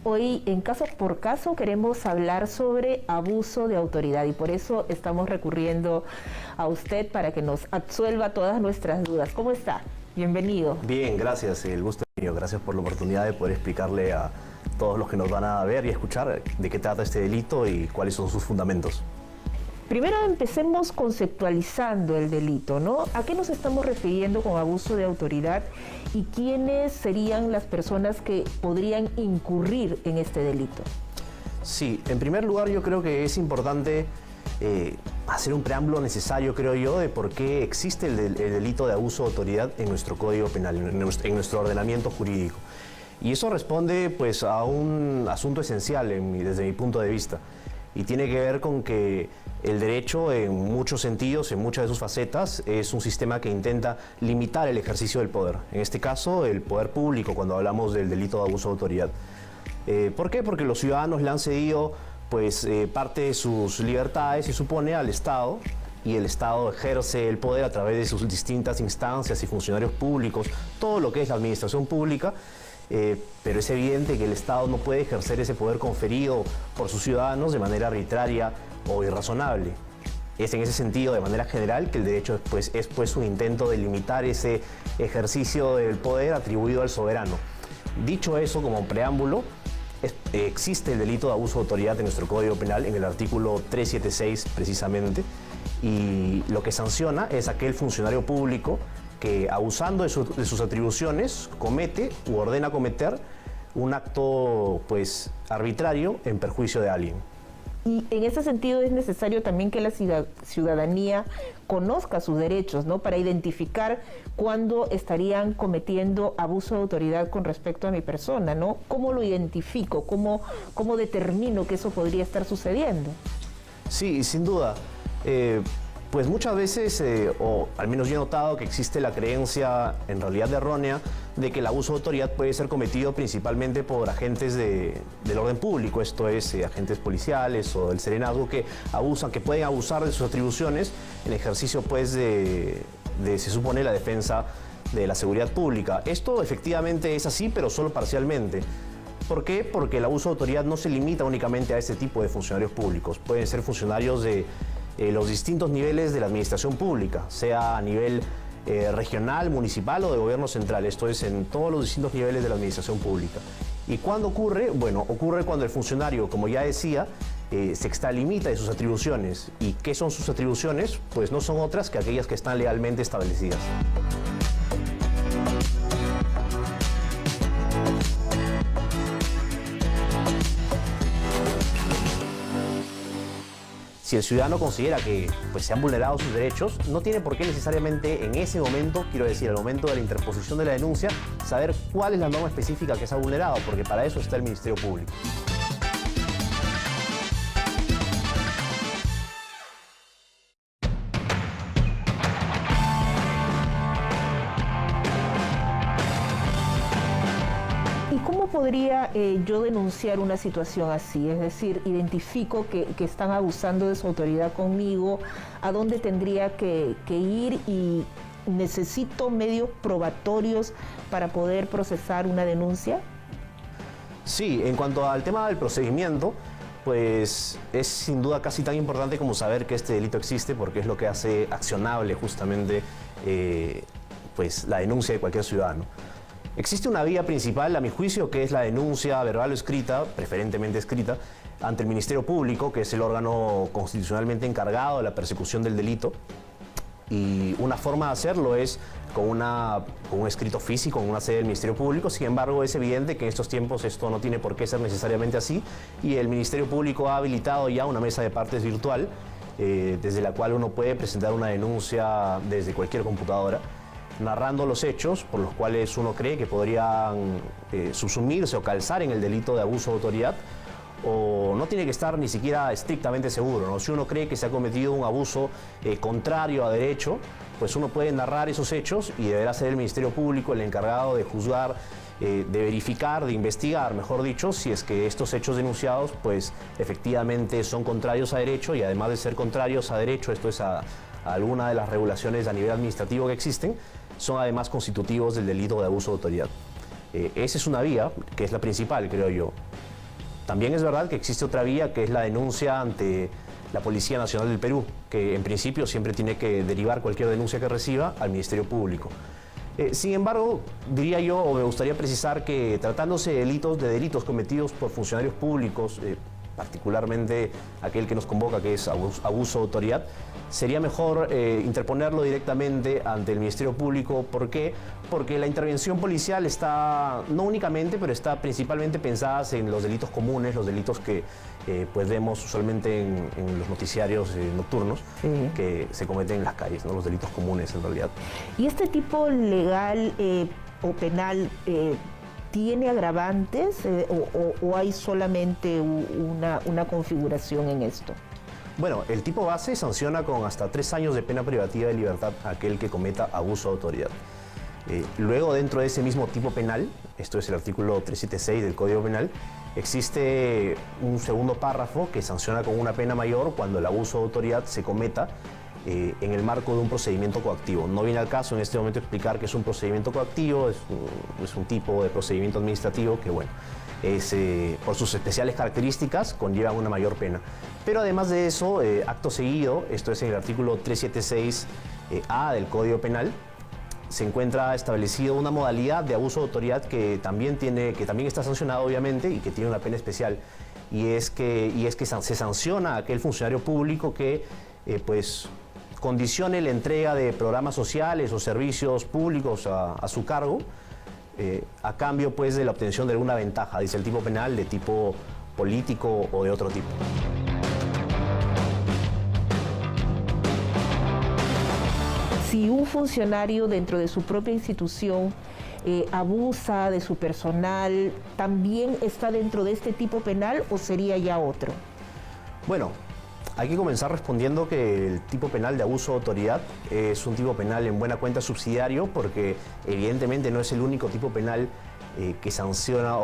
Hoy en Caso por Caso queremos hablar sobre abuso de autoridad y por eso estamos recurriendo a usted para que nos absuelva todas nuestras dudas. ¿Cómo está? Bienvenido. Bien, gracias. El gusto es mío. Gracias por la oportunidad de poder explicarle a todos los que nos van a ver y escuchar de qué trata este delito y cuáles son sus fundamentos. Primero empecemos conceptualizando el delito, ¿no? ¿A qué nos estamos refiriendo con abuso de autoridad y quiénes serían las personas que podrían incurrir en este delito? Sí, en primer lugar yo creo que es importante hacer un preámbulo necesario, creo yo, de por qué existe el delito de abuso de autoridad en nuestro Código Penal, en nuestro ordenamiento jurídico. Y eso responde pues a un asunto esencial desde mi punto de vista. Y tiene que ver con que el derecho, en muchos sentidos, en muchas de sus facetas, es un sistema que intenta limitar el ejercicio del poder. En este caso, el poder público, cuando hablamos del delito de abuso de autoridad. ¿Por qué? Porque los ciudadanos le han cedido pues, parte de sus libertades, se supone, al Estado, y el Estado ejerce el poder a través de sus distintas instancias y funcionarios públicos, todo lo que es la administración pública. Pero es evidente que el Estado no puede ejercer ese poder conferido por sus ciudadanos de manera arbitraria o irrazonable. Es en ese sentido, de manera general, que el derecho es un intento de limitar ese ejercicio del poder atribuido al soberano. Dicho eso, como preámbulo, existe el delito de abuso de autoridad en nuestro Código Penal, en el artículo 376 precisamente, y lo que sanciona es aquel funcionario público que, abusando de sus atribuciones, comete u ordena cometer un acto pues, arbitrario en perjuicio de alguien. Y en ese sentido es necesario también que la ciudadanía conozca sus derechos, ¿no? Para identificar cuándo estarían cometiendo abuso de autoridad con respecto a mi persona, ¿no? ¿Cómo lo identifico? ¿Cómo determino que eso podría estar sucediendo? Sí, sin duda. Pues muchas veces, o al menos yo he notado que existe la creencia, en realidad errónea, de que el abuso de autoridad puede ser cometido principalmente por agentes del orden público, esto es, agentes policiales o del serenazgo que pueden abusar de sus atribuciones en ejercicio pues, se supone, la defensa de la seguridad pública. Esto efectivamente es así, pero solo parcialmente. ¿Por qué? Porque el abuso de autoridad no se limita únicamente a este tipo de funcionarios públicos. Pueden ser funcionarios de los distintos niveles de la administración pública, sea a nivel regional, municipal o de gobierno central, esto es en todos los distintos niveles de la administración pública. ¿Y cuándo ocurre? Bueno, ocurre cuando el funcionario, como ya decía, se extralimita de sus atribuciones. ¿Y qué son sus atribuciones? Pues no son otras que aquellas que están legalmente establecidas. Si el ciudadano considera que se han vulnerado sus derechos, no tiene por qué necesariamente en ese momento, quiero decir, al momento de la interposición de la denuncia, saber cuál es la norma específica que se ha vulnerado, porque para eso está el Ministerio Público. ¿Cómo podría yo denunciar una situación así? Es decir, identifico que están abusando de su autoridad conmigo, ¿a dónde tendría que ir y necesito medios probatorios para poder procesar una denuncia? Sí, en cuanto al tema del procedimiento, pues es sin duda casi tan importante como saber que este delito existe, porque es lo que hace accionable justamente pues la denuncia de cualquier ciudadano. Existe una vía principal, a mi juicio, que es la denuncia verbal o escrita, preferentemente escrita, ante el Ministerio Público, que es el órgano constitucionalmente encargado de la persecución del delito. Y una forma de hacerlo es con un escrito físico en una sede del Ministerio Público. Sin embargo, es evidente que en estos tiempos esto no tiene por qué ser necesariamente así, y el Ministerio Público ha habilitado ya una mesa de partes virtual, desde la cual uno puede presentar una denuncia desde cualquier computadora, narrando los hechos por los cuales uno cree que podrían subsumirse o calzar en el delito de abuso de autoridad, o no tiene que estar ni siquiera estrictamente seguro, ¿no? Si uno cree que se ha cometido un abuso contrario a derecho, pues uno puede narrar esos hechos y deberá ser el Ministerio Público el encargado de juzgar, de verificar, de investigar, mejor dicho, si es que estos hechos denunciados pues efectivamente son contrarios a derecho, y además de ser contrarios a derecho, esto es a alguna de las regulaciones a nivel administrativo que existen, son además constitutivos del delito de abuso de autoridad. Esa es una vía, que es la principal, creo yo. También es verdad que existe otra vía, que es la denuncia ante la Policía Nacional del Perú, que en principio siempre tiene que derivar cualquier denuncia que reciba al Ministerio Público. Sin embargo, diría yo, o me gustaría precisar que tratándose de delitos cometidos por funcionarios públicos, particularmente aquel que nos convoca, que es abuso de autoridad, sería mejor interponerlo directamente ante el Ministerio Público. ¿Por qué? Porque la intervención policial está, no únicamente, pero está principalmente pensada en los delitos comunes, los delitos que pues vemos usualmente en los noticiarios nocturnos, sí, que se cometen en las calles, ¿no? Los delitos comunes en realidad. ¿Y este tipo legal o penal tiene agravantes o hay solamente una configuración en esto? Bueno, el tipo base sanciona con hasta 3 años de pena privativa de libertad a aquel que cometa abuso de autoridad. Luego, dentro de ese mismo tipo penal, esto es el artículo 376 del Código Penal, existe un segundo párrafo que sanciona con una pena mayor cuando el abuso de autoridad se cometa en el marco de un procedimiento coactivo. No viene al caso en este momento explicar qué es un procedimiento coactivo, es un tipo de procedimiento administrativo que, bueno, por sus especiales características conlleva una mayor pena. Pero además de eso, acto seguido, esto es en el artículo 376A del Código Penal, se encuentra establecido una modalidad de abuso de autoridad que también está sancionado obviamente y que tiene una pena especial, y es que se sanciona a aquel funcionario público que pues condicione la entrega de programas sociales o servicios públicos a su cargo a cambio pues de la obtención de alguna ventaja, dice el tipo penal, de tipo político o de otro tipo. Si un funcionario dentro de su propia institución abusa de su personal, ¿también está dentro de este tipo penal o sería ya otro? Bueno, hay que comenzar respondiendo que el tipo penal de abuso de autoridad es un tipo penal en buena cuenta subsidiario, porque evidentemente no es el único tipo penal que sanciona,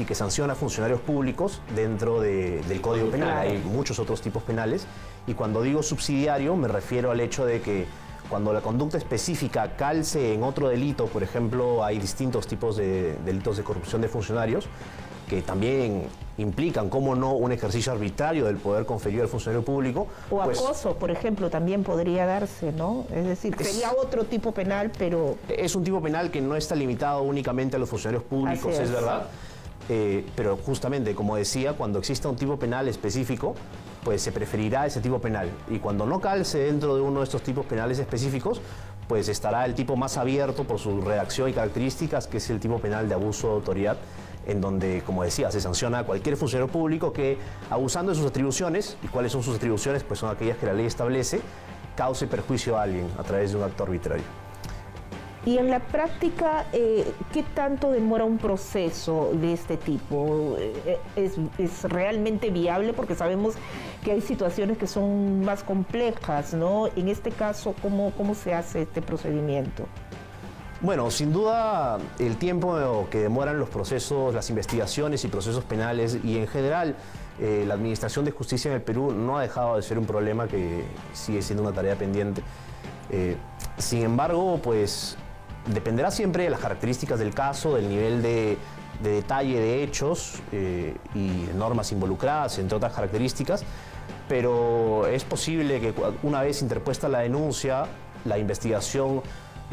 que sanciona a funcionarios públicos dentro del Código Penal. Claro. Hay muchos otros tipos penales, y cuando digo subsidiario me refiero al hecho de que cuando la conducta específica calce en otro delito, por ejemplo, hay distintos tipos de delitos de corrupción de funcionarios que también implican, cómo no, un ejercicio arbitrario del poder conferido al funcionario público. O pues, acoso, por ejemplo, también podría darse, ¿no? Es decir, sería otro tipo penal, pero... Es un tipo penal que no está limitado únicamente a los funcionarios públicos, es verdad. Pero justamente, como decía, cuando exista un tipo penal específico, pues se preferirá ese tipo penal. Y cuando no calce dentro de uno de estos tipos penales específicos, pues estará el tipo más abierto por su redacción y características, que es el tipo penal de abuso de autoridad, en donde, como decía, se sanciona a cualquier funcionario público que, abusando de sus atribuciones, ¿y cuáles son sus atribuciones? Pues son aquellas que la ley establece, cause perjuicio a alguien a través de un acto arbitrario. Y en la práctica, ¿qué tanto demora un proceso de este tipo? ¿Es realmente viable? Porque sabemos que hay situaciones que son más complejas, ¿no? En este caso, ¿cómo se hace este procedimiento? Bueno, sin duda el tiempo que demoran los procesos, las investigaciones y procesos penales, y en general la administración de justicia en el Perú no ha dejado de ser un problema que sigue siendo una tarea pendiente. Sin embargo, pues dependerá siempre de las características del caso, del nivel de detalle de hechos y de normas involucradas, entre otras características, pero es posible que una vez interpuesta la denuncia, la investigación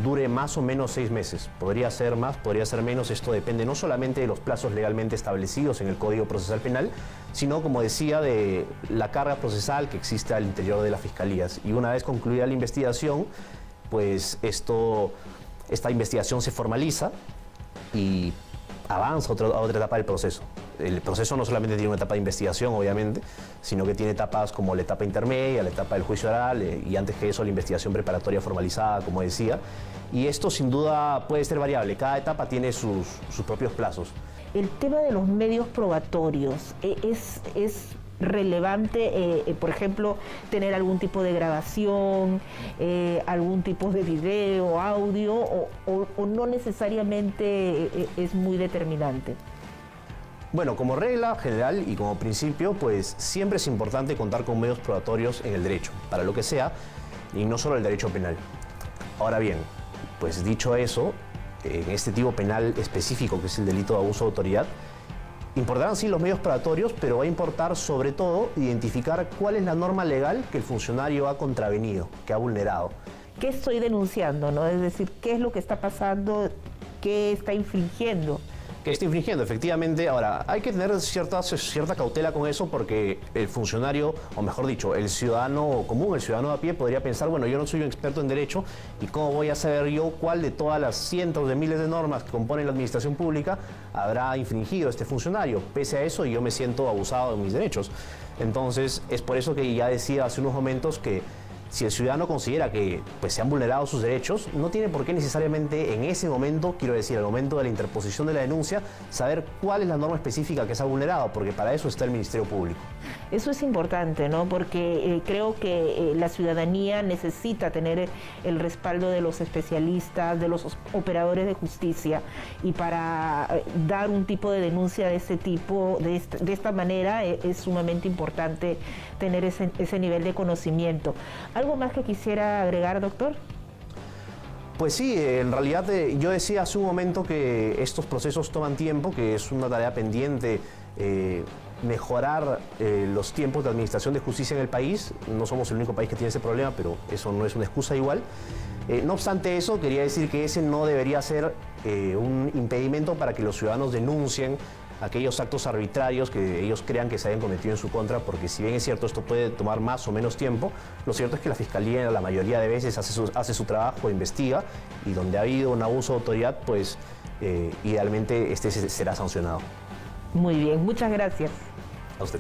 dure más o menos 6 meses. Podría ser más, podría ser menos. Esto depende no solamente de los plazos legalmente establecidos en el Código Procesal Penal, sino, como decía, de la carga procesal que existe al interior de las fiscalías. Y una vez concluida la investigación, pues esta investigación se formaliza y avanza a otra etapa del proceso. El proceso no solamente tiene una etapa de investigación, obviamente, sino que tiene etapas como la etapa intermedia, la etapa del juicio oral y antes que eso la investigación preparatoria formalizada, como decía. Y esto sin duda puede ser variable, cada etapa tiene sus propios plazos. El tema de los medios probatorios es relevante, por ejemplo, tener algún tipo de grabación, algún tipo de video, audio, o no necesariamente es muy determinante. Bueno, como regla general y como principio, pues siempre es importante contar con medios probatorios en el derecho, para lo que sea, y no solo el derecho penal. Ahora bien, pues dicho eso, en este tipo penal específico, que es el delito de abuso de autoridad, importarán sí los medios probatorios, pero va a importar sobre todo identificar cuál es la norma legal que el funcionario ha contravenido, que ha vulnerado. ¿Qué estoy denunciando, no? Es decir, ¿qué es lo que está pasando? ¿Qué está infringiendo? Que está infringiendo, efectivamente. Ahora, hay que tener cierta cautela con eso porque el funcionario, o mejor dicho, el ciudadano común, el ciudadano de a pie, podría pensar, bueno, yo no soy un experto en derecho y cómo voy a saber yo cuál de todas las cientos de miles de normas que componen la administración pública habrá infringido este funcionario. Pese a eso, yo me siento abusado de mis derechos. Entonces, es por eso que ya decía hace unos momentos que si el ciudadano considera que pues, se han vulnerado sus derechos, no tiene por qué necesariamente en ese momento, quiero decir, al momento de la interposición de la denuncia, saber cuál es la norma específica que se ha vulnerado, porque para eso está el Ministerio Público. Eso es importante, ¿no? Porque creo que la ciudadanía necesita tener el respaldo de los especialistas, de los operadores de justicia, y para dar un tipo de denuncia de ese tipo, de esta manera, es sumamente importante tener ese nivel de conocimiento. ¿Algo más que quisiera agregar, doctor? Pues sí, en realidad yo decía hace un momento que estos procesos toman tiempo, que es una tarea pendiente mejorar los tiempos de administración de justicia en el país. No somos el único país que tiene ese problema, pero eso no es una excusa igual. No obstante eso, quería decir que ese no debería ser un impedimento para que los ciudadanos denuncien aquellos actos arbitrarios que ellos crean que se hayan cometido en su contra, porque si bien es cierto esto puede tomar más o menos tiempo, lo cierto es que la Fiscalía la mayoría de veces hace su trabajo, investiga, y donde ha habido un abuso de autoridad, pues idealmente este será sancionado. Muy bien, muchas gracias. A usted.